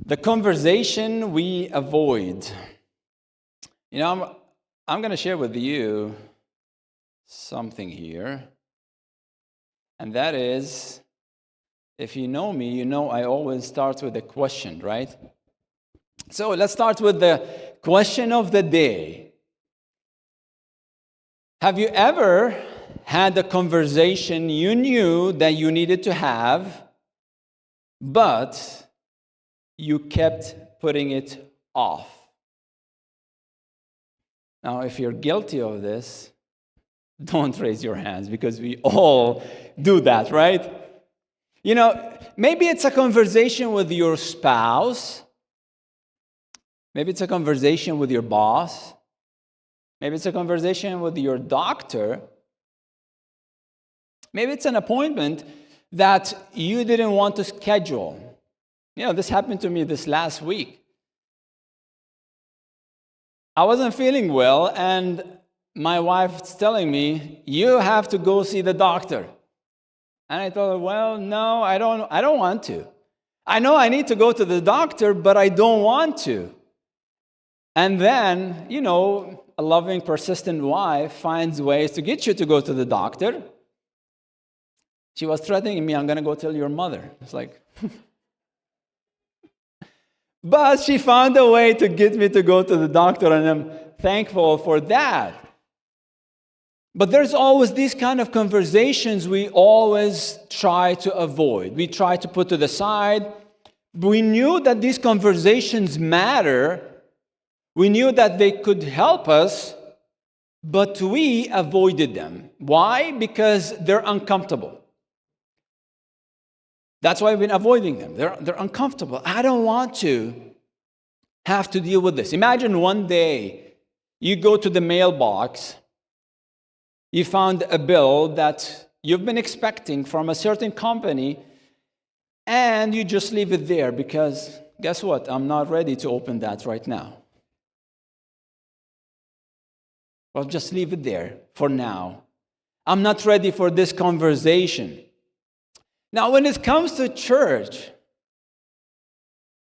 The conversation we avoid. You know, I'm going to share with you something here. And that is, if you know me, you know I always start with a question, right? So let's start with the question of the day. Have you ever had a conversation you knew that you needed to have, but you kept putting it off? Now, if you're guilty of this, don't raise your hands, because we all do that, right? You know, maybe it's a conversation with your spouse. Maybe it's a conversation with your boss. Maybe it's a conversation with your doctor. Maybe it's an appointment that you didn't want to schedule. You know, this happened to me this last week. I wasn't feeling well, and my wife's telling me, you have to go see the doctor. And I told her, well, no, I don't want to. I know I need to go to the doctor, but I don't want to. And then, you know, a loving, persistent wife finds ways to get you to go to the doctor. She was threatening me, I'm going to go tell your mother. It's like, but she found a way to get me to go to the doctor, and I'm thankful for that. But there's always these kind of conversations we always try to avoid. We try to put to the side. We knew that these conversations matter. We knew that they could help us, but we avoided them. Why? Because they're uncomfortable. That's why we've been avoiding them. They're uncomfortable. I don't want to have to deal with this. Imagine one day you go to the mailbox, you found a bill that you've been expecting from a certain company, and you just leave it there because, guess what? I'm not ready to open that right now. Well, just leave it there for now. I'm not ready for this conversation. Now, when it comes to church,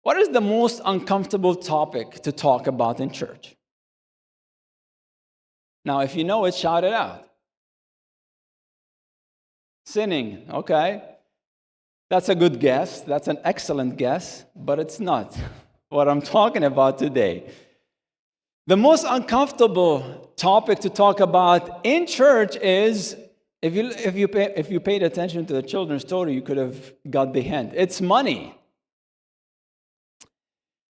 what is the most uncomfortable topic to talk about in church? Now, if you know it, shout it out. Sinning, okay. That's a good guess. That's an excellent guess, but it's not what I'm talking about today. The most uncomfortable topic to talk about in church is, if you paid attention to the children's story, you could have got the hint. It's money.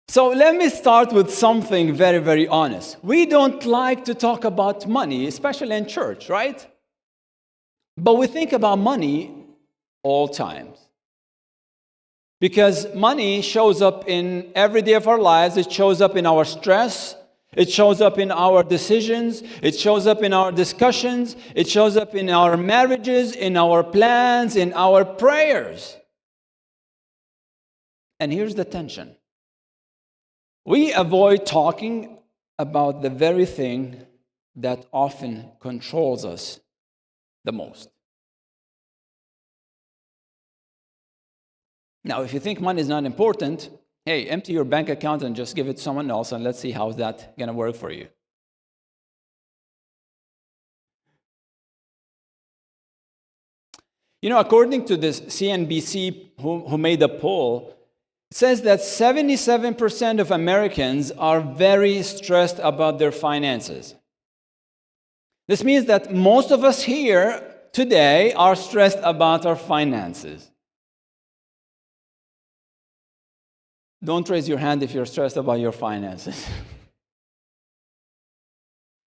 So let me start with something very, very honest. We don't like to talk about money, especially in church, right? But we think about money all times. Because money shows up in every day of our lives. It shows up in our stress. It shows up in our decisions. It shows up in our discussions. It shows up in our marriages, in our plans, in our prayers. And here's the tension. We avoid talking about the very thing that often controls us the most. Now, if you think money is not important, hey, empty your bank account and just give it to someone else, and let's see how's that going to work for you. You know, according to this CNBC, who made a poll, it says that 77% of Americans are very stressed about their finances. This means that most of us here today are stressed about our finances. Don't raise your hand if you're stressed about your finances.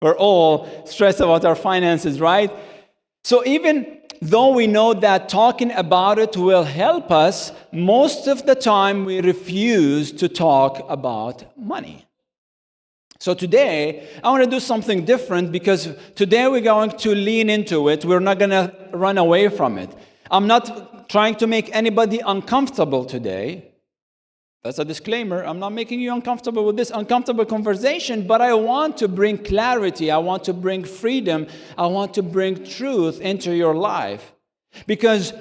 We're all stressed about our finances, right? So even though we know that talking about it will help us, most of the time we refuse to talk about money. So today, I want to do something different, because today we're going to lean into it. We're not going to run away from it. I'm not trying to make anybody uncomfortable today. That's a disclaimer. I'm not making you uncomfortable with this uncomfortable conversation, but I want to bring clarity. I want to bring freedom. I want to bring truth into your life. Because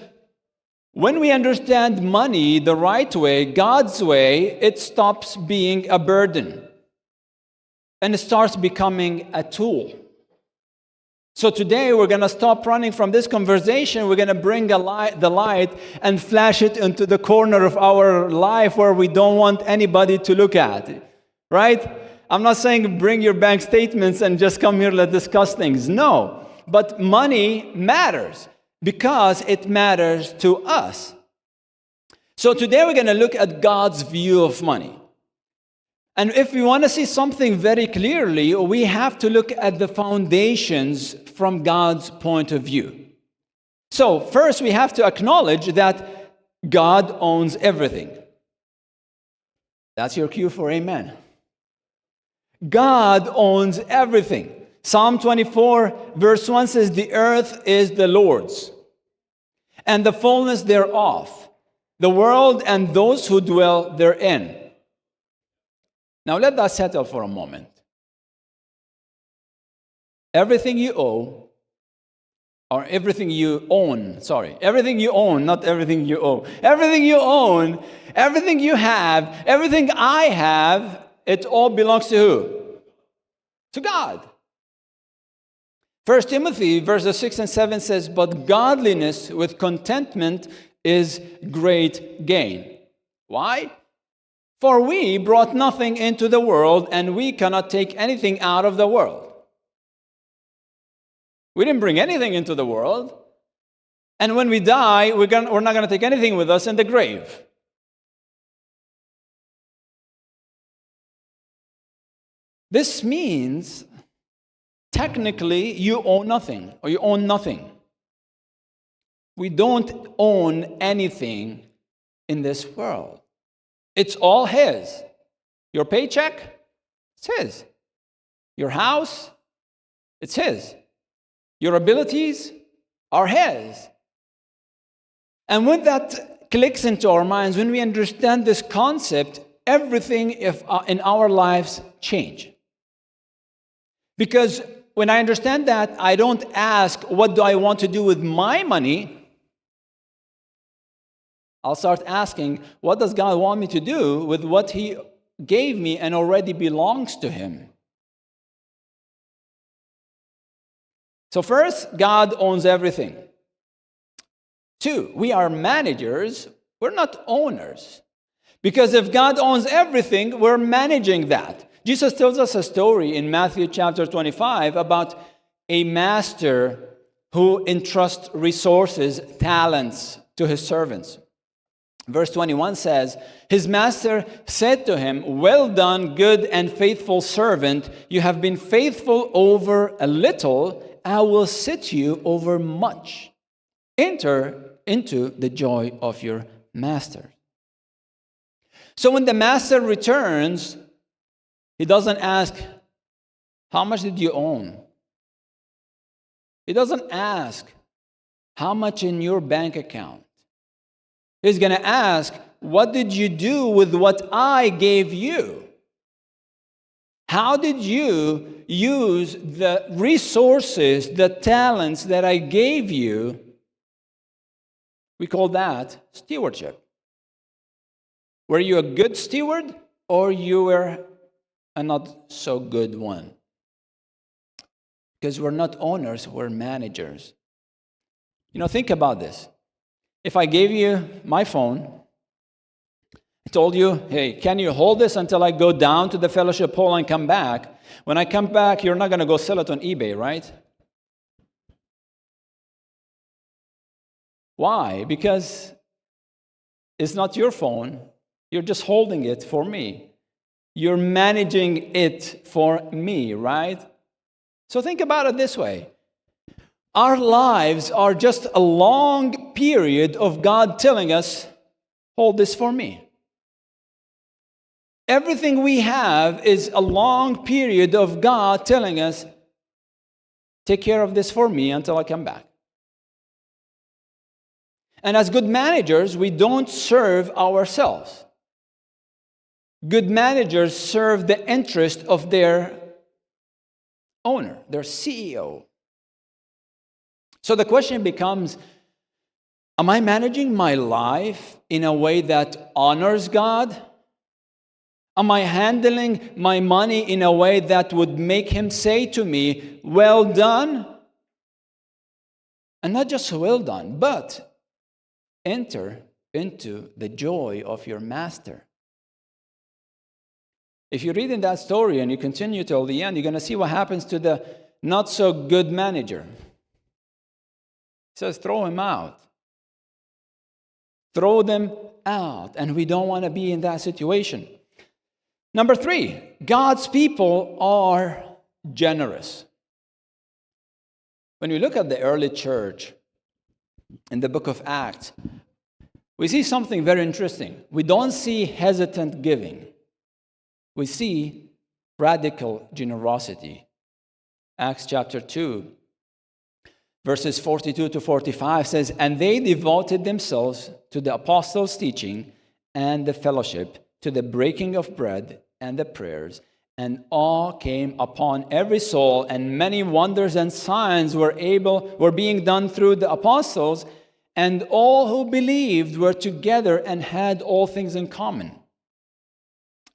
When we understand money the right way, God's way, it stops being a burden and it starts becoming a tool. So today we're going to stop running from this conversation. We're going to bring the light and flash it into the corner of our life where we don't want anybody to look at. Right? I'm not saying bring your bank statements and just come here, let's discuss things. No. But money matters because it matters to us. So today we're going to look at God's view of money. And if we want to see something very clearly, we have to look at the foundations from God's point of view. So first we have to acknowledge that God owns everything. That's your cue for amen. God owns everything. Psalm 24 verse 1 says, "The earth is the Lord's, and the fullness thereof, the world and those who dwell therein." Now let that settle for a moment. Everything you owe, or everything you own, everything you own, not everything you owe. Everything you own, everything you have, everything I have, it all belongs to who? To God. 1 Timothy verses 6 and 7 says, "But godliness with contentment is great gain." Why? "For we brought nothing into the world, and we cannot take anything out of the world." We didn't bring anything into the world. And when we die, we're not going to take anything with us in the grave. This means, technically, you own nothing, or you own nothing. We don't own anything in this world. It's all His. Your paycheck, it's His. Your house, it's His. Your abilities are His. And when that clicks into our minds, when we understand this concept, everything in our lives change. Because when I understand that, I don't ask, what do I want to do with my money? I'll start asking, what does God want me to do with what He gave me and already belongs to Him? So first, God owns everything. 2, we are managers, we're not owners. Because if God owns everything, we're managing that. Jesus tells us a story in Matthew chapter 25 about a master who entrusts resources, talents to his servants. Verse 21 says, "His master said to him, 'Well done, good and faithful servant. You have been faithful over a little. I will set you over much. Enter into the joy of your master.'" So when the master returns, he doesn't ask, "How much did you own?" He doesn't ask, "How much in your bank account?" He's going to ask, "What did you do with what I gave you? How did you use the resources, the talents that I gave you?" We call that stewardship. Were you a good steward, or you were a not so good one? Because we're not owners, we're managers. Think about this. If I gave you my phone, I told you, "Hey, can you hold this until I go down to the fellowship hall and come back?" When I come back, you're not going to go sell it on eBay, right? Why? Because it's not your phone. You're just holding it for me. You're managing it for me, right? So think about it this way. Our lives are just a long period of God telling us, "Hold this for me." Everything we have is a long period of God telling us, "Take care of this for me until I come back." And as good managers, we don't serve ourselves. Good managers serve the interest of their owner, their CEO. So the question becomes, Am I managing my life in a way that honors God? Am I handling my money in a way that would make Him say to me, well done? And not just well done, but enter into the joy of your master. If you read in that story and you continue till the end, you're going to see what happens to the not so good manager. He says, throw him out. Throw them out. And we don't want to be in that situation. Number 3, God's people are generous. When we look at the early church in the book of Acts, we see something very interesting. We don't see hesitant giving. We see radical generosity. Acts chapter 2, verses 42 to 45 says, and they devoted themselves to the apostles' teaching and the fellowship, to the breaking of bread and the prayers, and awe came upon every soul, and many wonders and signs were being done through the apostles, and all who believed were together and had all things in common.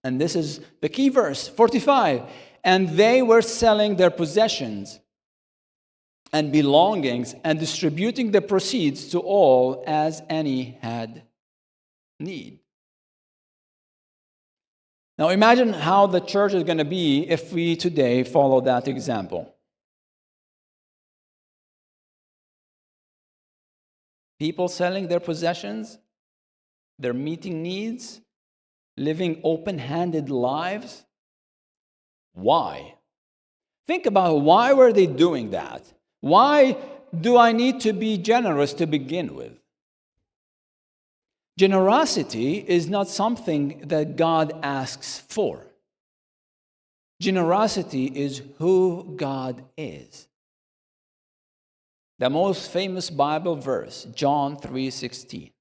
And this is the key verse, 45. And they were selling their possessions and belongings and distributing the proceeds to all as any had need. Now imagine how the church is going to be if we today follow that example. People selling their possessions, their meeting needs, living open-handed lives. Why? Think about why were they doing that? Why do I need to be generous to begin with? Generosity is not something that God asks for. Generosity is who God is. The most famous Bible verse, John 3:16.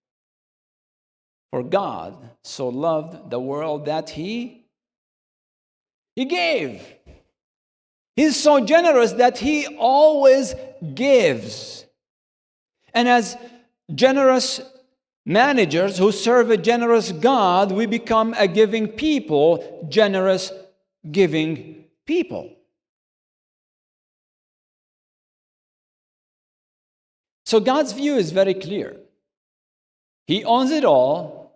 For God so loved the world that He gave. He's so generous that He always gives. And as generous managers who serve a generous God, we become a giving people, generous giving people. So God's view is very clear. He owns it all.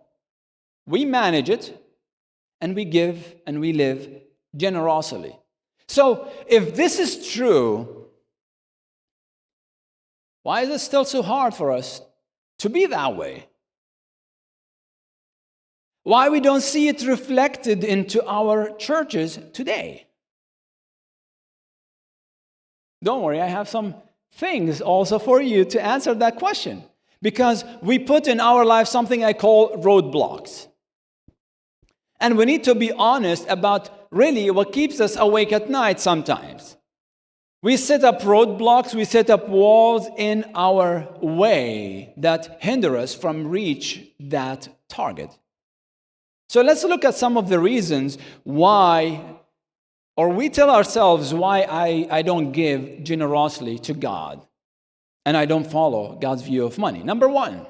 We manage it, and we give and we live generously. So if this is true, why is it still so hard for us to be that way? Why we don't see it reflected into our churches today? Don't worry, I have some things also for you to answer that question. Because we put in our life something I call roadblocks. And we need to be honest about really what keeps us awake at night sometimes. We set up roadblocks, we set up walls in our way that hinder us from reach that target. So let's look at some of the reasons why, or we tell ourselves why I don't give generously to God and I don't follow God's view of money. Number 1,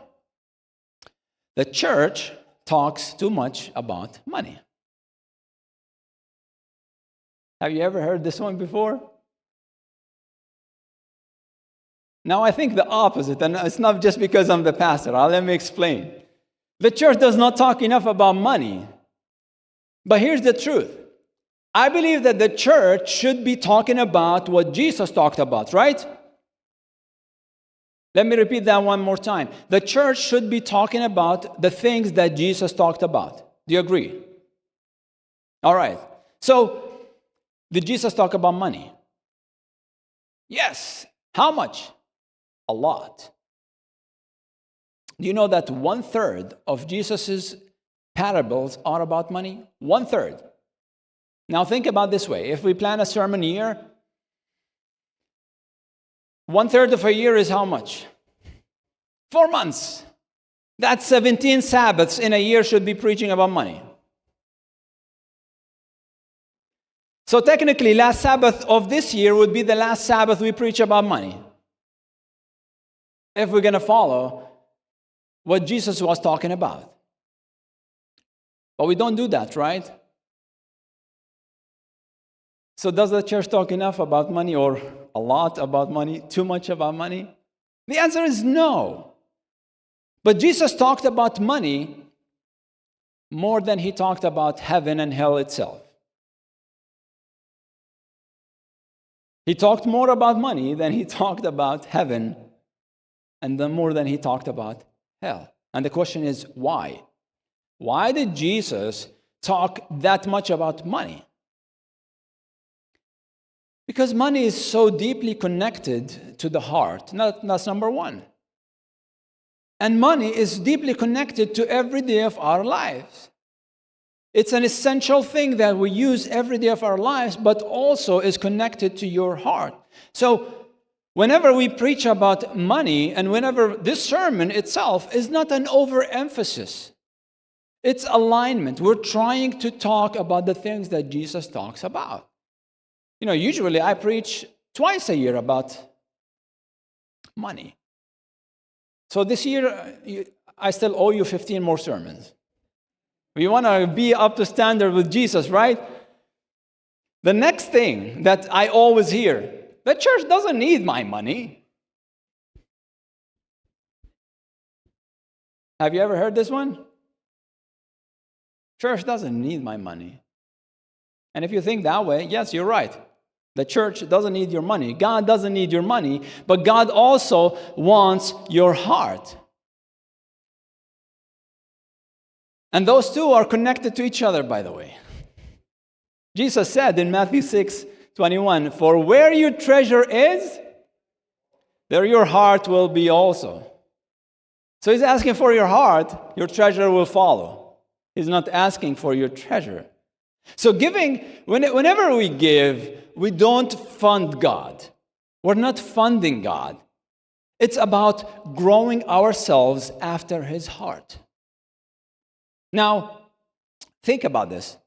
the church talks too much about money. Have you ever heard this one before? Now I think the opposite, and it's not just because I'm the pastor. Let me explain. The church does not talk enough about money. But here's the truth. I believe that the church should be talking about what Jesus talked about, right? Let me repeat that one more time. The church should be talking about the things that Jesus talked about. Do you agree? All right. So, did Jesus talk about money? Yes. How much? A lot. Do you know that 1/3 of Jesus' parables are about money? 1/3. Now think about this way. If we plan a sermon year, 1/3 of a year is how much? 4 months. That's 17 Sabbaths in a year should be preaching about money. So technically, last Sabbath of this year would be the last Sabbath we preach about money. If we're going to follow what Jesus was talking about. But we don't do that, right? So does the church talk enough about money, or a lot about money, too much about money? The answer is no. But Jesus talked about money more than he talked about heaven and hell itself. He talked more about money than he talked about heaven, and then more than he talked about hell. And the question is, why? Why did Jesus talk that much about money? Because money is so deeply connected to the heart. That's number one. And money is deeply connected to every day of our lives. It's an essential thing that we use every day of our lives, but also is connected to your heart. So whenever we preach about money, and whenever this sermon itself is not an overemphasis, it's alignment. We're trying to talk about the things that Jesus talks about. Usually I preach twice a year about money. So this year, I still owe you 15 more sermons. We want to be up to standard with Jesus, right? The next thing that I always hear, the church doesn't need my money. Have you ever heard this one? Church doesn't need my money. And if you think that way, yes, you're right. The church doesn't need your money. God doesn't need your money, but God also wants your heart. And those two are connected to each other, by the way. Jesus said in Matthew 6:21, "For where your treasure is, there your heart will be also." So he's asking for your heart, your treasure will follow. He's not asking for your treasure. So giving, whenever we give, we don't fund God. We're not funding God. It's about growing ourselves after his heart. Now, think about this.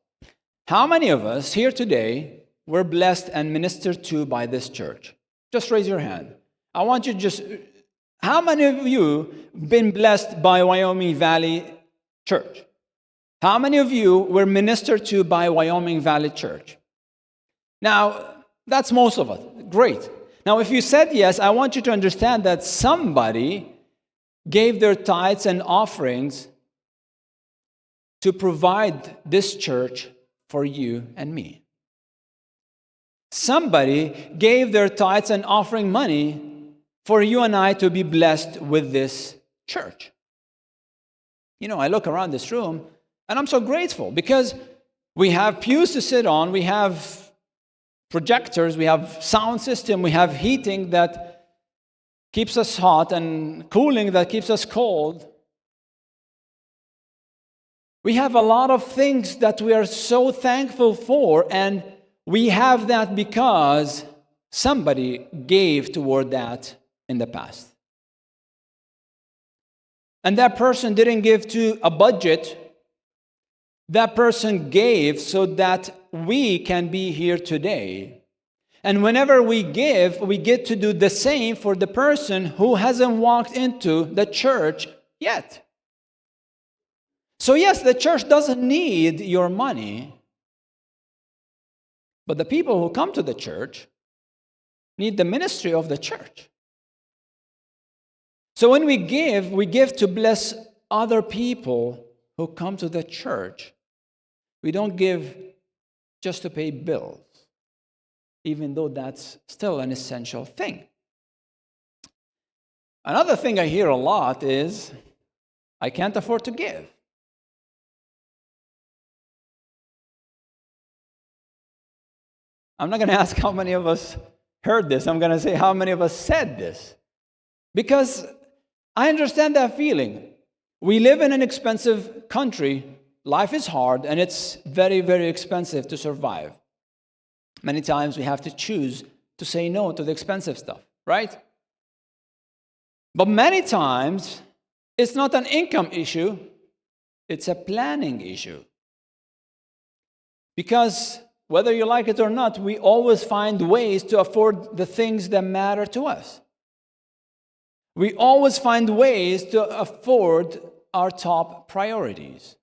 How many of us here today were blessed and ministered to by this church? Just raise your hand. I want you how many of you been blessed by Wyoming Valley Church? How many of you were ministered to by Wyoming Valley Church? Now, that's most of us. Great. Now, if you said yes, I want you to understand that somebody gave their tithes and offerings to provide this church for you and me. Somebody gave their tithes and offering money for you and I to be blessed with this church. I look around this room and I'm so grateful because we have pews to sit on, we have projectors, we have sound system, we have heating that keeps us hot and cooling that keeps us cold. We have a lot of things that we are so thankful for, and we have that because somebody gave toward that in the past. And that person didn't give to a budget. That person gave so that we can be here today. And whenever we give, we get to do the same for the person who hasn't walked into the church yet. So yes, the church doesn't need your money, but the people who come to the church need the ministry of the church. So when we give to bless other people who come to the church. We don't give just to pay bills, even though that's still an essential thing. Another thing I hear a lot is, I can't afford to give. I'm not going to ask how many of us heard this. I'm going to say how many of us said this. Because I understand that feeling. We live in an expensive country. Life is hard, and it's very, very expensive to survive. Many times we have to choose to say no to the expensive stuff, right? But many times, it's not an income issue. It's a planning issue. Because whether you like it or not, we always find ways to afford the things that matter to us. We always find ways to afford our top priorities.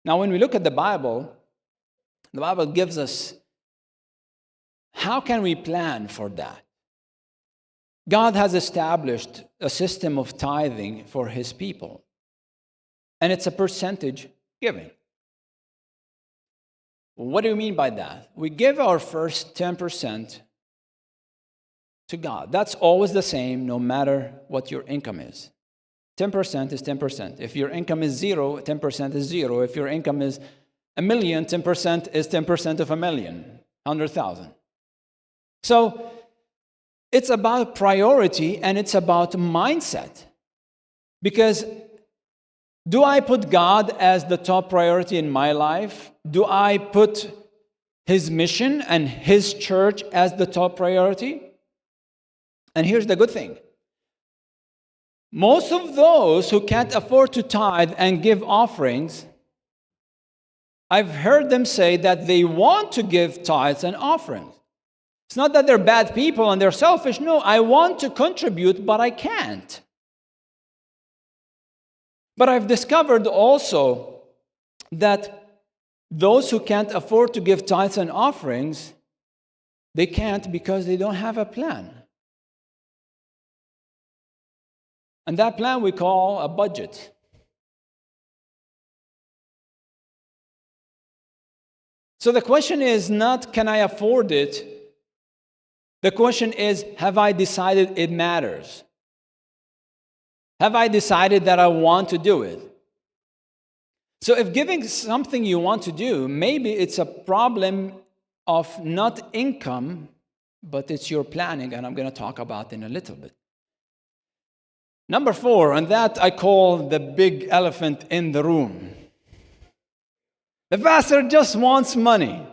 Now, when we look at the Bible gives us how can we plan for that? God has established a system of tithing for His people, and it's a percentage giving. What do you mean by that? We give our first 10% to God. That's always the same, no matter what your income is. 10% is 10%. If your income is zero, 10% is zero. If your income is $1 million, 10% is 10% of $1 million, 100,000. So it's about priority and it's about mindset. Because do I put God as the top priority in my life? Do I put His mission and His church as the top priority? And here's the good thing. Most of those who can't afford to tithe and give offerings, I've heard them say that they want to give tithes and offerings. It's not that they're bad people and they're selfish. No, I want to contribute, but I can't. But I've discovered also that those who can't afford to give tithes and offerings, they can't because they don't have a plan. And that plan we call a budget. So the question is not, can I afford it? The question is, have I decided it matters? Have I decided that I want to do it? So if giving something you want to do, maybe it's a problem of not income, but it's your planning, and I'm going to talk about in a little bit. Number 4, and that I call the big elephant in the room. The pastor just wants money.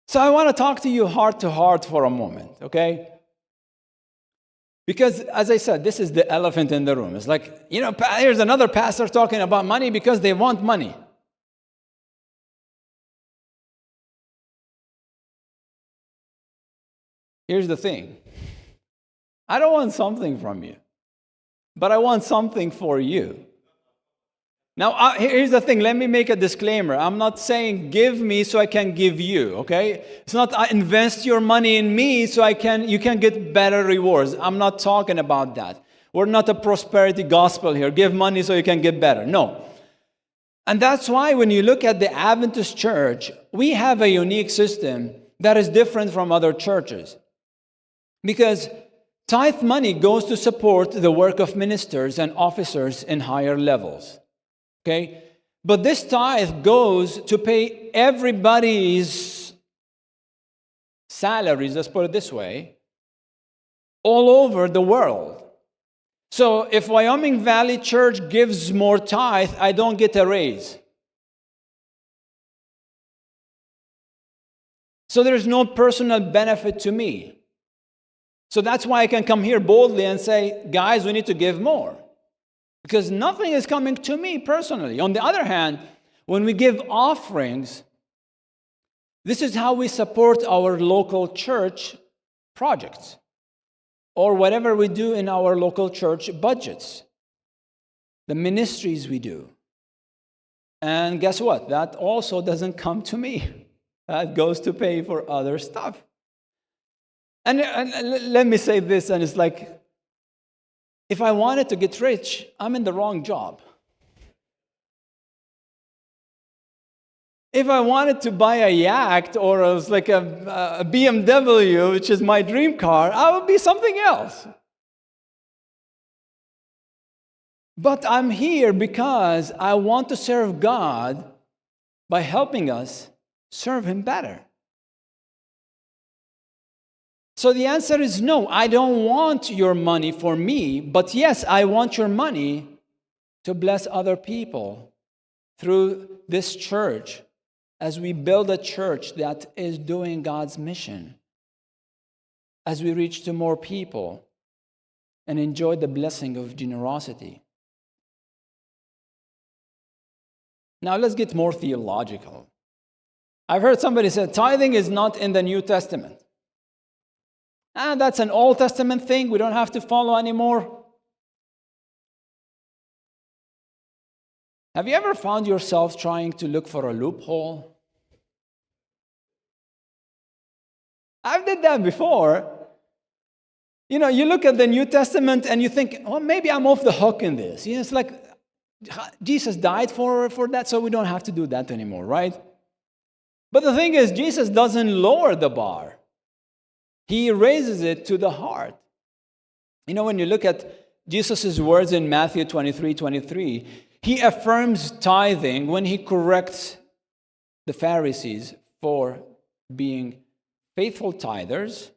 So I want to talk to you heart to heart for a moment, okay? Because, as I said, this is the elephant in the room. It's like, here's another pastor talking about money because they want money. Here's the thing. I don't want something from you, but I want something for you. Now, here's the thing. Let me make a disclaimer. I'm not saying give me so I can give you, okay? It's not invest your money in me so you can get better rewards. I'm not talking about that. We're not a prosperity gospel here. Give money so you can get better. No. And that's why when you look at the Adventist church, we have a unique system that is different from other churches. Because tithe money goes to support the work of ministers and officers in higher levels. Okay? But this tithe goes to pay everybody's salaries, let's put it this way, all over the world. So if Wyoming Valley Church gives more tithe, I don't get a raise. So there's no personal benefit to me. So that's why I can come here boldly and say, guys, we need to give more. Because nothing is coming to me personally. On the other hand, when we give offerings, this is how we support our local church projects or whatever we do in our local church budgets, the ministries we do. And guess what? That also doesn't come to me. That goes to pay for other stuff. And let me say this, and it's like, if I wanted to get rich, I'm in the wrong job. If I wanted to buy a yacht or a BMW, which is my dream car, I would be something else. But I'm here because I want to serve God by helping us serve Him better. So the answer is no, I don't want your money for me, but yes, I want your money to bless other people through this church as we build a church that is doing God's mission, as we reach to more people and enjoy the blessing of generosity. Now let's get more theological. I've heard somebody say tithing is not in the New Testament. That's an Old Testament thing. We don't have to follow anymore. Have you ever found yourself trying to look for a loophole? I've did that before. You look at the New Testament and you think, well, maybe I'm off the hook in this. It's like Jesus died for that, so we don't have to do that anymore, right? But the thing is, Jesus doesn't lower the bar. He raises it to the heart. When you look at Jesus' words in Matthew 23:23, he affirms tithing when he corrects the Pharisees for being faithful tithers,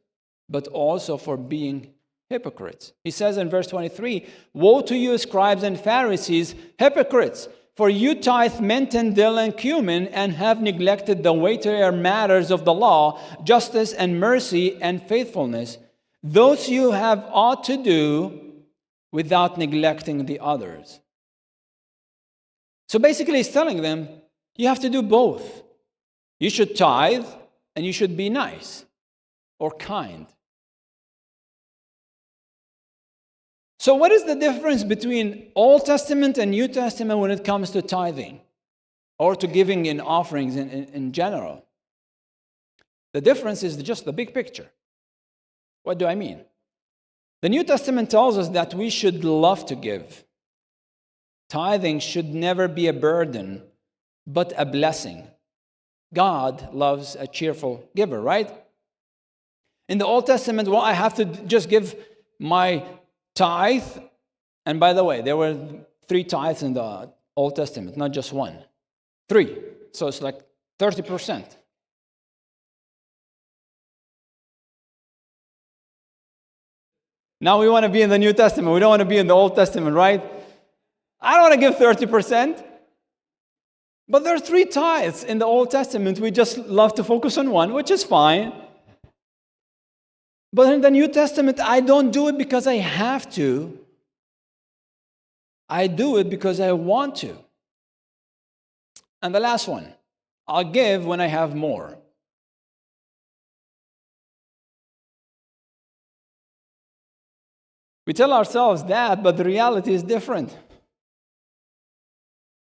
but also for being hypocrites. He says in verse 23, "Woe to you, scribes and Pharisees, hypocrites! For you tithe mint and dill and cumin, and have neglected the weightier matters of the law, justice and mercy and faithfulness. Those you have ought to do without neglecting the others." So basically, he's telling them, you have to do both. You should tithe, and you should be nice or kind. So what is the difference between Old Testament and New Testament when it comes to tithing or to giving in offerings in general? The difference is just the big picture. What do I mean? The New Testament tells us that we should love to give. Tithing should never be a burden, but a blessing. God loves a cheerful giver, right? In the Old Testament, well, I have to just give my tithe. And by the way, there were 3 tithes in the Old Testament, not just 1. 3. So it's like 30%. Now we want to be in the New Testament. We don't want to be in the Old Testament, right? I don't want to give 30%. But there are 3 tithes in the Old Testament. We just love to focus on 1, which is fine. But in the New Testament, I don't do it because I have to. I do it because I want to. And the last one, I'll give when I have more. We tell ourselves that, but the reality is different.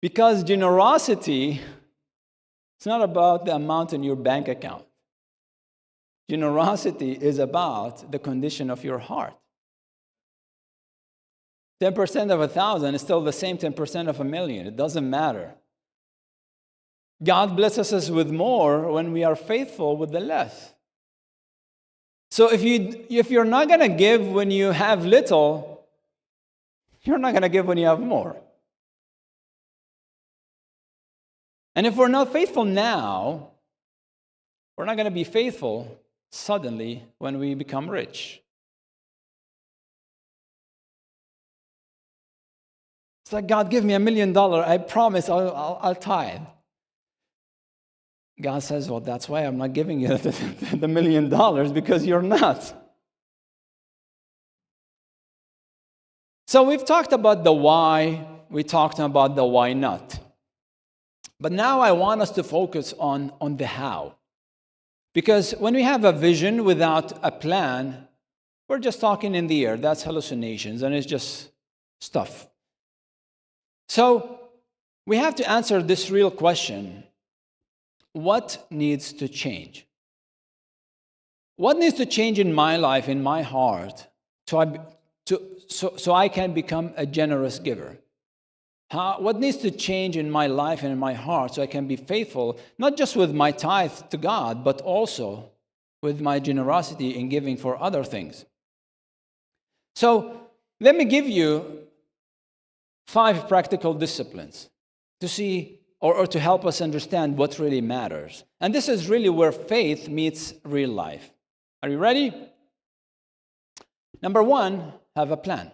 Because generosity, it's not about the amount in your bank account. Generosity is about the condition of your heart. 10% of 1,000 is still the same 10% of 1,000,000. It doesn't matter. God blesses us with more when we are faithful with the less. So if you're not going to give when you have little, you're not going to give when you have more. And if we're not faithful now, we're not going to be faithful suddenly when we become rich. It's like, God, give me $1 million. I promise I'll tithe. God says, well, that's why I'm not giving you the $1 million, because you're not. So we've talked about the why. We talked about the why not. But now I want us to focus on the how. Because when we have a vision without a plan, we're just talking in the air. That's hallucinations, and it's just stuff. So we have to answer this real question. What needs to change? What needs to change in my life, in my heart, so I can become a generous giver? What needs to change in my life and in my heart so I can be faithful, not just with my tithe to God, but also with my generosity in giving for other things? So let me give you 5 practical disciplines to see or to help us understand what really matters. And this is really where faith meets real life. Are you ready? Number 1, have a plan.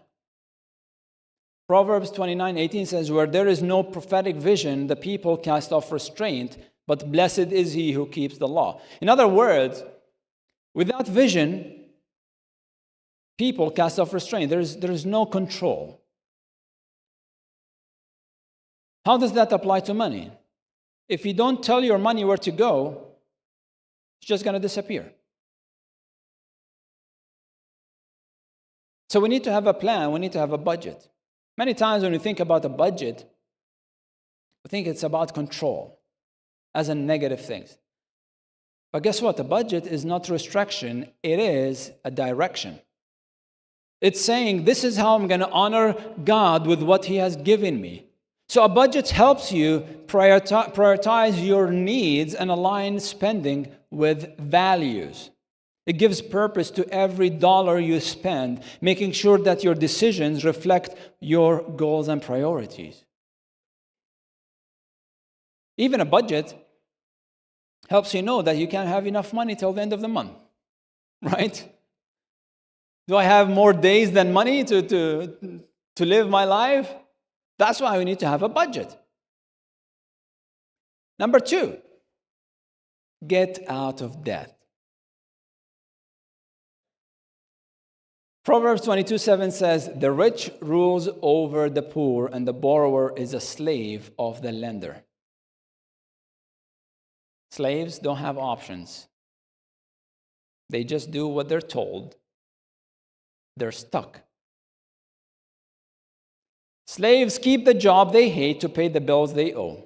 Proverbs 29:18 says, where there is no prophetic vision, the people cast off restraint, but blessed is he who keeps the law. In other words, without vision, people cast off restraint. There is no control. How does that apply to money? if you don't tell your money where to go, it's just going to disappear. So we need to have a plan. We need to have a budget. Many times when we think about a budget, we think it's about control as a negative thing. But guess what? A budget is not restriction. It is a direction. It's saying, this is how I'm going to honor God with what He has given me. So a budget helps you prioritize your needs and align spending with values. It gives purpose to every dollar you spend, making sure that your decisions reflect your goals and priorities. Even a budget helps you know that you can have enough money till the end of the month, right? Do I have more days than money to live my life? That's why we need to have a budget. Number 2, get out of debt. Proverbs 22:7 says, the rich rules over the poor, and the borrower is a slave of the lender. Slaves don't have options. They just do what they're told. They're stuck. Slaves keep the job they hate to pay the bills they owe.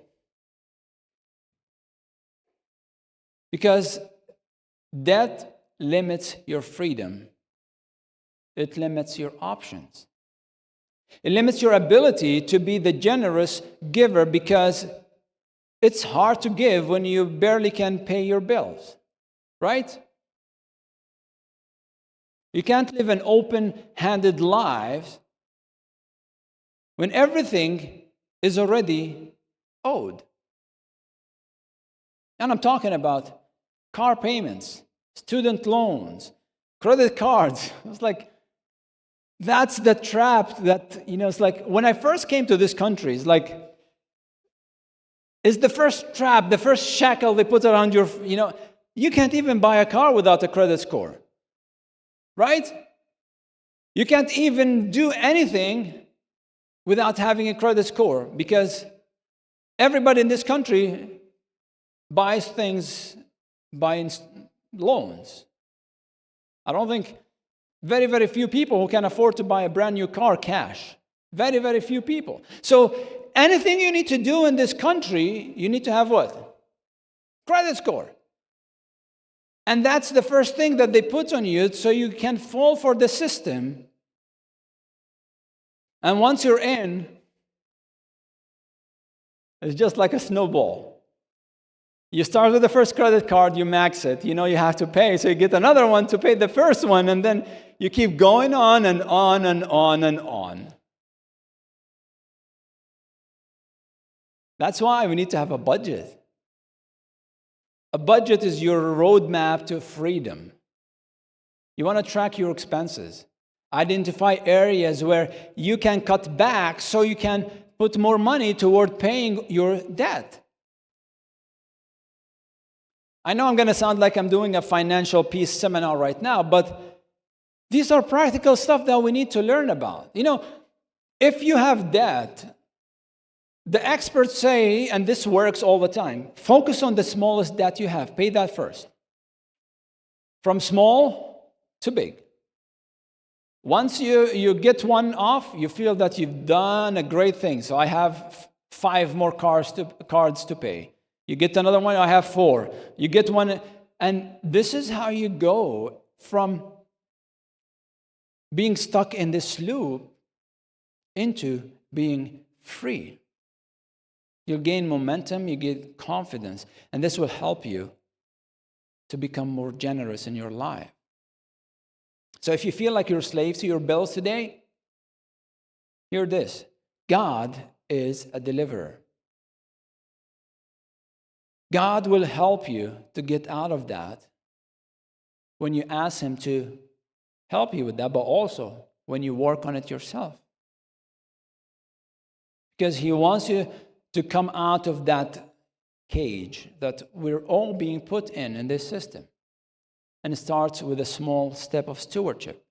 Because debt limits your freedom. It limits your options. It limits your ability to be the generous giver, because it's hard to give when you barely can pay your bills, right? You can't live an open-handed life when everything is already owed. And I'm talking about car payments, student loans, credit cards. It's like, that's the trap that, it's like, when I first came to this country, it's like, it's the first trap, the first shackle they put around your, you can't even buy a car without a credit score, right? You can't even do anything without having a credit score, because everybody in this country buys things by loans. I don't think very, very few people who can afford to buy a brand new car cash. Very, very few people. So anything you need to do in this country, you need to have what? Credit score. And that's the first thing that they put on you so you can fall for the system. And once you're in, it's just like a snowball. You start with the first credit card, you max it, you have to pay, so you get another one to pay the first one, and then you keep going on and on and on and on. That's why we need to have a budget. A budget is your roadmap to freedom. You want to track your expenses. Identify areas where you can cut back so you can put more money toward paying your debt. I know I'm going to sound like I'm doing a financial peace seminar right now, but these are practical stuff that we need to learn about. If you have debt, the experts say, and this works all the time, focus on the smallest debt you have. Pay that first. From small to big. Once you get one off, you feel that you've done a great thing. So I have 5 more cards to pay. You get another one, I have 4. You get one, and this is how you go from being stuck in this loop into being free. You'll gain momentum, you get confidence, and this will help you to become more generous in your life. So if you feel like you're a slave to your bills today, hear this: God is a deliverer. God will help you to get out of that when you ask Him to help you with that, but also when you work on it yourself. Because He wants you to come out of that cage that we're all being put in this system. And it starts with a small step of stewardship.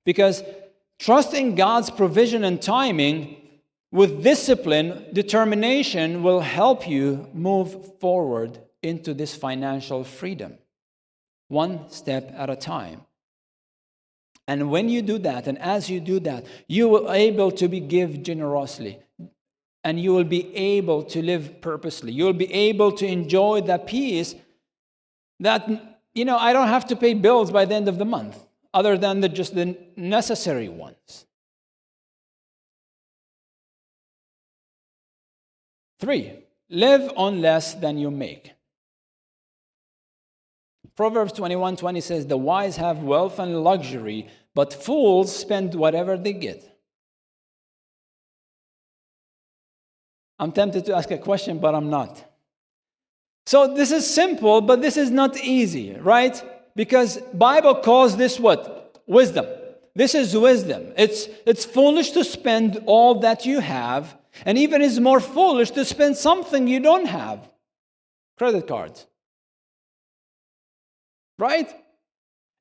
Because trusting God's provision and timing with discipline, determination will help you move forward into this financial freedom, one step at a time. And when you do that, and as you do that, you will be able to give generously. And you will be able to live purposely. You will be able to enjoy the peace that, I don't have to pay bills by the end of the month, other than just the necessary ones. 3, live on less than you make. Proverbs 21:20 says, the wise have wealth and luxury, but fools spend whatever they get. I'm tempted to ask a question, but I'm not. So this is simple, but this is not easy, right? Because Bible calls this what? Wisdom. This is wisdom. It's foolish to spend all that you have, and even it's more foolish to spend something you don't have. Credit cards. Right?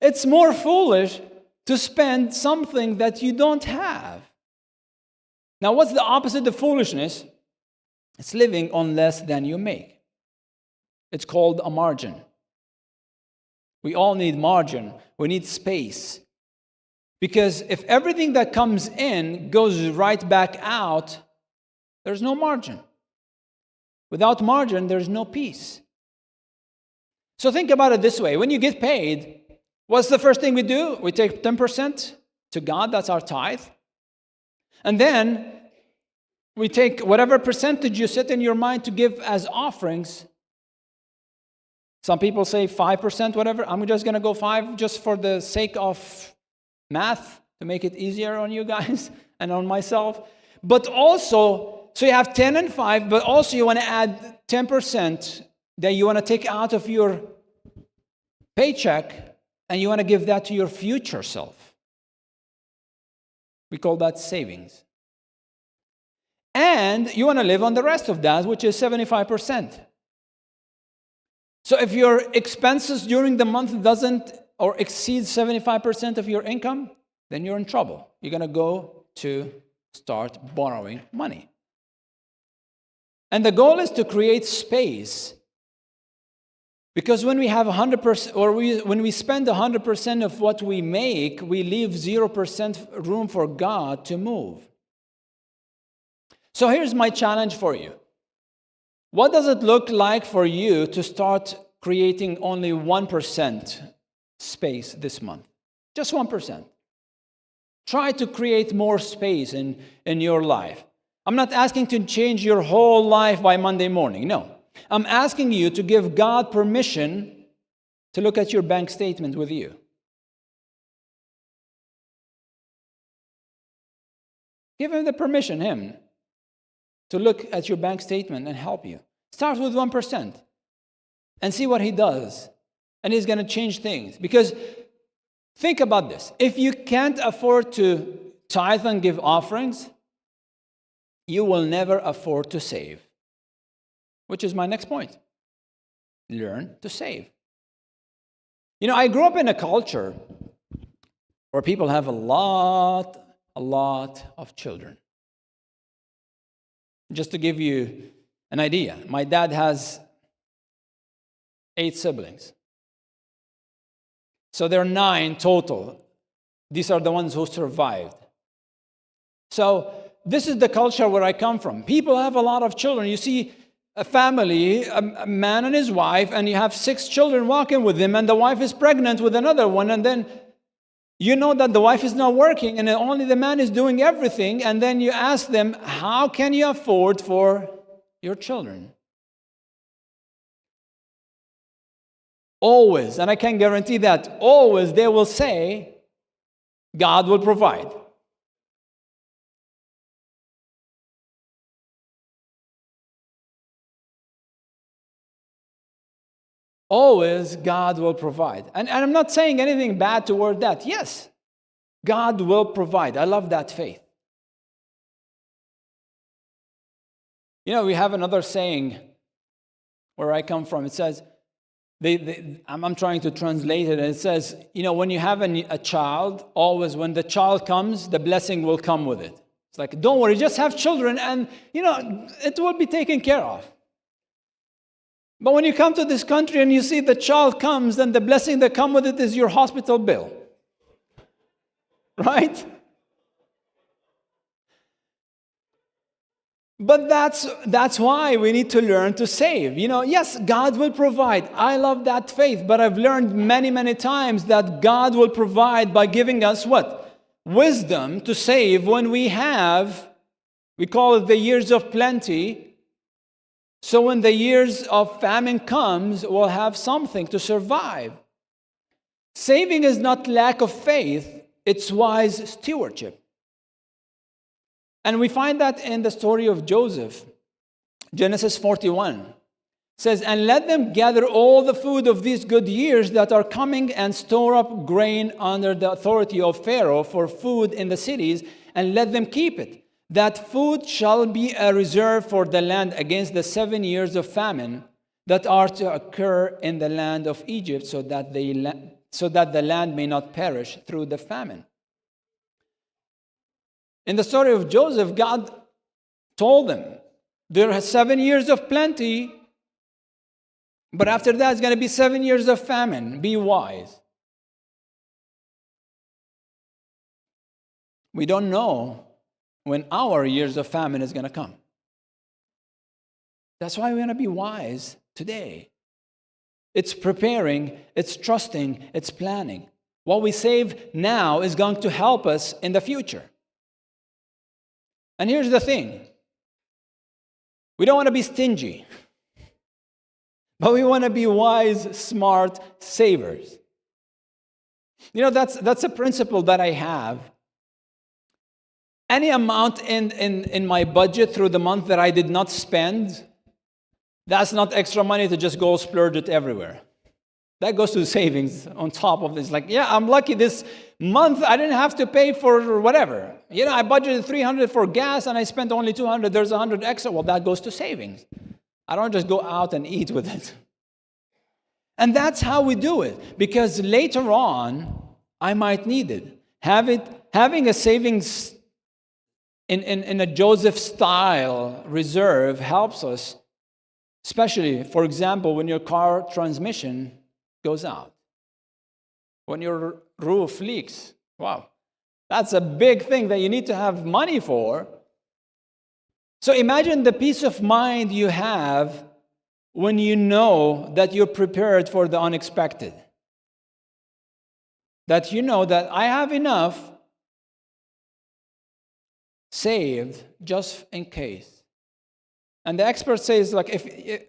It's more foolish to spend something that you don't have. Now, what's the opposite of foolishness? It's living on less than you make. It's called a margin. We all need margin. We need space. Because if everything that comes in goes right back out, there's no margin. Without margin, there's no peace. So think about it this way. When you get paid, what's the first thing we do? We take 10% to God. That's our tithe. And then we take whatever percentage you set in your mind to give as offerings. Some people say 5%, whatever. I'm just going to go 5 just for the sake of math, to make it easier on you guys and on myself. But also, so you have 10 and 5, but also you want to add 10% that you want to take out of your paycheck, and you want to give that to your future self. We call that savings. And you want to live on the rest of that, which is 75%. So if your expenses during the month doesn't or exceeds 75% of your income, then you're in trouble. You're going to go to start borrowing money. And the goal is to create space. Because when we have 100%, or when we spend 100% of what we make, we leave 0% room for God to move. So here's my challenge for you. What does it look like for you to start creating only 1% space this month? Just 1%. Try to create more space in your life. I'm not asking to change your whole life by Monday morning. No. I'm asking you to give God permission to look at your bank statement with you. Give him the permission, to look at your bank statement and help you. Start with 1% and see what he does. And he's going to change things. Because think about this. If you can't afford to tithe and give offerings, you will never afford to save. Which is my next point. Learn to save. I grew up in a culture where people have a lot of children. Just to give you an idea, my dad has 8 siblings. So there are 9 total. These are the ones who survived. So this is the culture where I come from. People have a lot of children. You see a family, a man and his wife, and you have 6 children walking with him, and the wife is pregnant with another one, and then you know that the wife is not working, and only the man is doing everything, and then you ask them, how can you afford for your children? Always, and I can guarantee that, always they will say, God will provide. Always, God will provide. And I'm not saying anything bad toward that. Yes, God will provide. I love that faith. We have another saying where I come from. It says, I'm trying to translate it, and it says, when you have a child, always when the child comes, the blessing will come with it. It's like, don't worry, just have children and, it will be taken care of. But when you come to this country and you see the child comes, then the blessing that comes with it is your hospital bill. Right? But that's why we need to learn to save. Yes, God will provide. I love that faith, but I've learned many, many times that God will provide by giving us what? Wisdom to save when we call it the years of plenty. So when the years of famine comes, we'll have something to survive. Saving is not lack of faith, it's wise stewardship. And we find that in the story of Joseph. Genesis 41 says, and let them gather all the food of these good years that are coming and store up grain under the authority of Pharaoh for food in the cities, and let them keep it. That food shall be a reserve for the land against the 7 years of famine that are to occur in the land of Egypt, so that the land may not perish through the famine. In the story of Joseph, God told them, there are 7 years of plenty, but after that, it's going to be 7 years of famine. Be wise. We don't know when our years of famine is going to come. That's why we want to be wise today. It's preparing, it's trusting, it's planning. What we save now is going to help us in the future. And here's the thing. We don't want to be stingy, but we want to be wise, smart savers. That's a principle that I have. Any amount in my budget through the month that I did not spend, that's not extra money to just go splurge it everywhere. That goes to savings on top of this. Like, I'm lucky this month I didn't have to pay for whatever. I budgeted $300 for gas and I spent only $200. There's $100 extra. Well, that goes to savings. I don't just go out and eat with it. And that's how we do it. Because later on, I might need it. Having a savings in a Joseph-style reserve helps us, especially, for example, when your car transmission goes out. When your roof leaks. Wow. That's a big thing that you need to have money for. So imagine the peace of mind you have when you know that you're prepared for the unexpected. That you know that I have enough saved just in case. And the expert says, like, if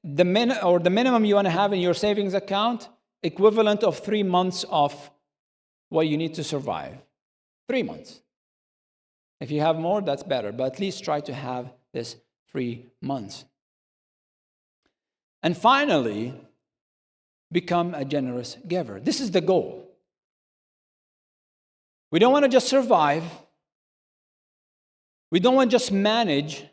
the minimum you want to have in your savings account, equivalent of 3 months of what you need to survive. 3 months. If you have more, that's better, but at least try to have this 3 months. And finally, become a generous giver. This is the goal. We don't want to just survive. We don't want to just manage,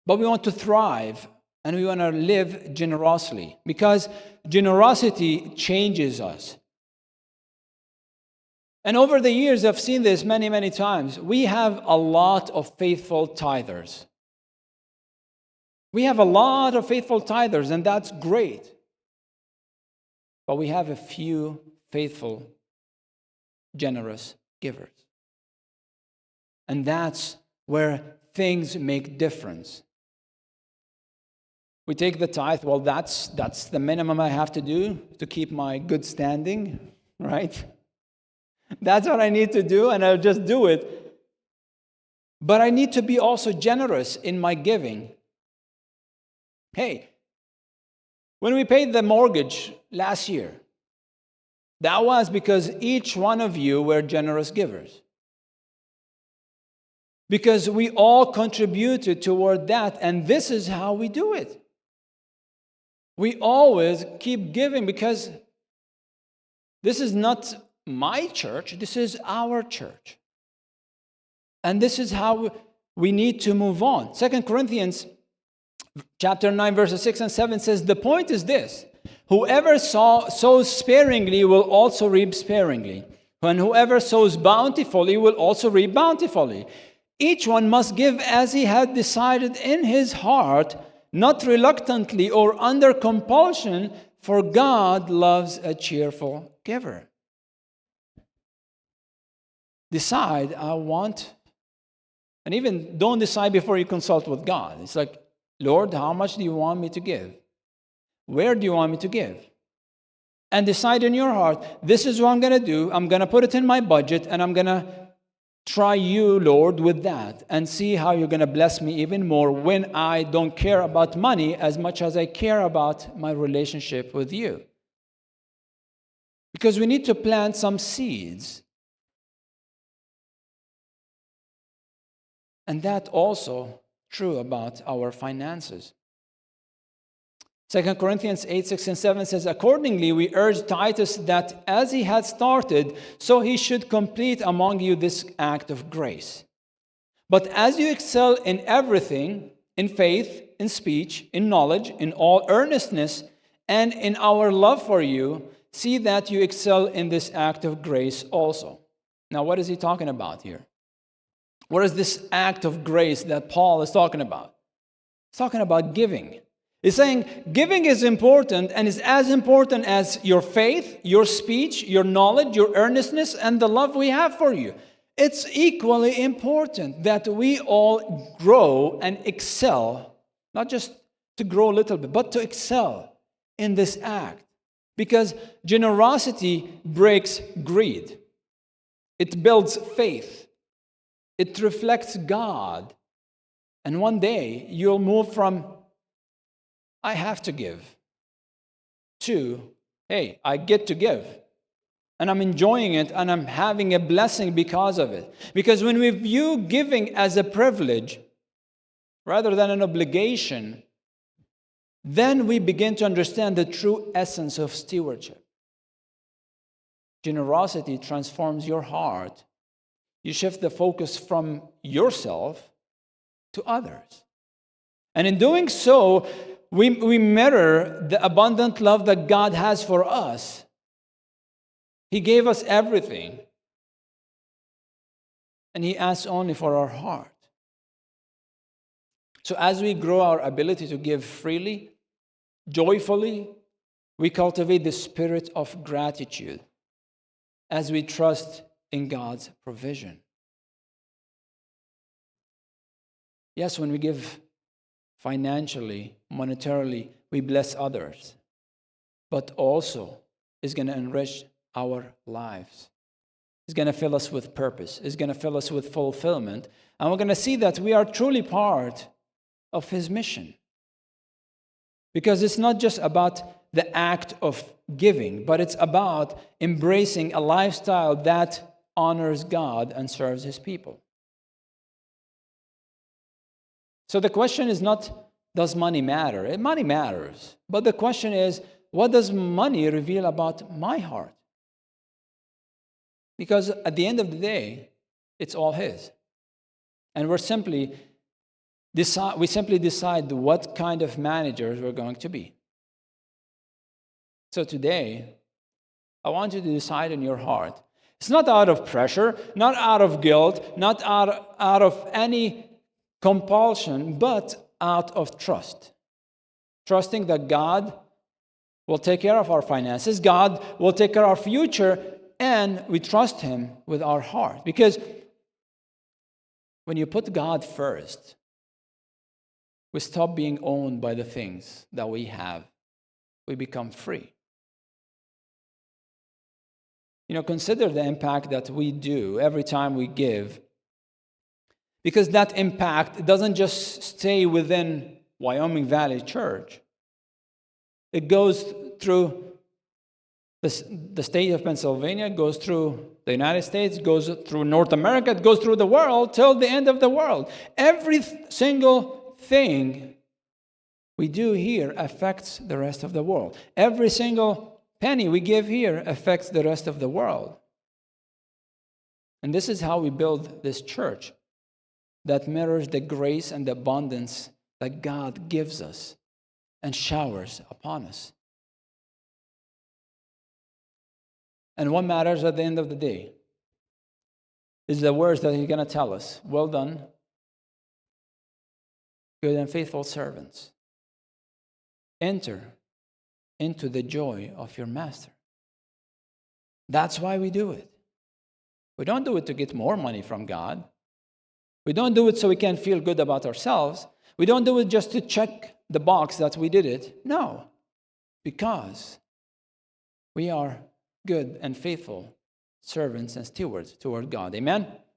but we want to thrive and we want to live generously, because generosity changes us. And over the years, I've seen this many, many times. We have a lot of faithful tithers. We have a lot of faithful tithers, and that's great. But we have a few faithful, generous givers. And that's where things make difference. We take the tithe, well, that's the minimum I have to do to keep my good standing, right? That's what I need to do, and I'll just do it. But I need to be also generous in my giving. Hey, when we paid the mortgage last year, that was because each one of you were generous givers. Because we all contributed toward that, and this is how we do it. We always keep giving, because this is not my church, this is our church. And this is how we need to move on. 2 Corinthians chapter 9, verses 6 and 7 says, the point is this: whoever sows sparingly will also reap sparingly, and whoever sows bountifully will also reap bountifully. Each one must give as he had decided in his heart, not reluctantly or under compulsion, for God loves a cheerful giver. Decide, I want, and even don't decide before you consult with God. It's like, Lord, how much do you want me to give? Where do you want me to give? And decide in your heart, this is what I'm going to do. I'm going to put it in my budget, and I'm going to try you, Lord, with that, and see how you're going to bless me even more when I don't care about money as much as I care about my relationship with you. Because we need to plant some seeds. And that also true about our finances. 2 Corinthians 8, 6, and 7 says, accordingly, we urge Titus that as he had started, so he should complete among you this act of grace. But as you excel in everything, in faith, in speech, in knowledge, in all earnestness, and in our love for you, see that you excel in this act of grace also. Now, what is he talking about here? What is this act of grace that Paul is talking about? He's talking about giving. He's saying giving is important and is as important as your faith, your speech, your knowledge, your earnestness, and the love we have for you. It's equally important that we all grow and excel, not just to grow a little bit, but to excel in this act. Because generosity breaks greed. It builds faith. It reflects God. And one day, you'll move from, I have to give, to, hey, I get to give. And I'm enjoying it, and I'm having a blessing because of it. Because when we view giving as a privilege, rather than an obligation, then we begin to understand the true essence of stewardship. Generosity transforms your heart. You shift the focus from yourself to others. And in doing so, we mirror the abundant love that God has for us. He gave us everything. And He asks only for our heart. So as we grow our ability to give freely, joyfully, we cultivate the spirit of gratitude as we trust in God's provision. Yes, when we give financially, monetarily, we bless others, but also it's going to enrich our lives. It's going to fill us with purpose. It's going to fill us with fulfillment. And we're going to see that we are truly part of His mission. Because it's not just about the act of giving, but it's about embracing a lifestyle that honors God and serves His people. So the question is not, does money matter? Money matters. But the question is, what does money reveal about my heart? Because at the end of the day, it's all His. And we simply decide what kind of managers we're going to be. So today, I want you to decide in your heart. It's not out of pressure, not out of guilt, not out of any compulsion, but out of trust. Trusting that God will take care of our finances, God will take care of our future, and we trust Him with our heart. Because when you put God first, we stop being owned by the things that we have. We become free. Consider the impact that we do every time we give. Because that impact doesn't just stay within Wyoming Valley Church. It goes through the state of Pennsylvania, it goes through the United States, it goes through North America, it goes through the world till the end of the world. Every single thing we do here affects the rest of the world. Every single penny we give here affects the rest of the world. And this is how we build this church that mirrors the grace and the abundance that God gives us and showers upon us. And what matters at the end of the day? is the words that he's going to tell us. Well done, good and faithful servants. Enter into the joy of your master. That's why we do it. We don't do it to get more money from God. We don't do it so we can feel good about ourselves. We don't do it just to check the box that we did it. No, because we are good and faithful servants and stewards toward God. Amen?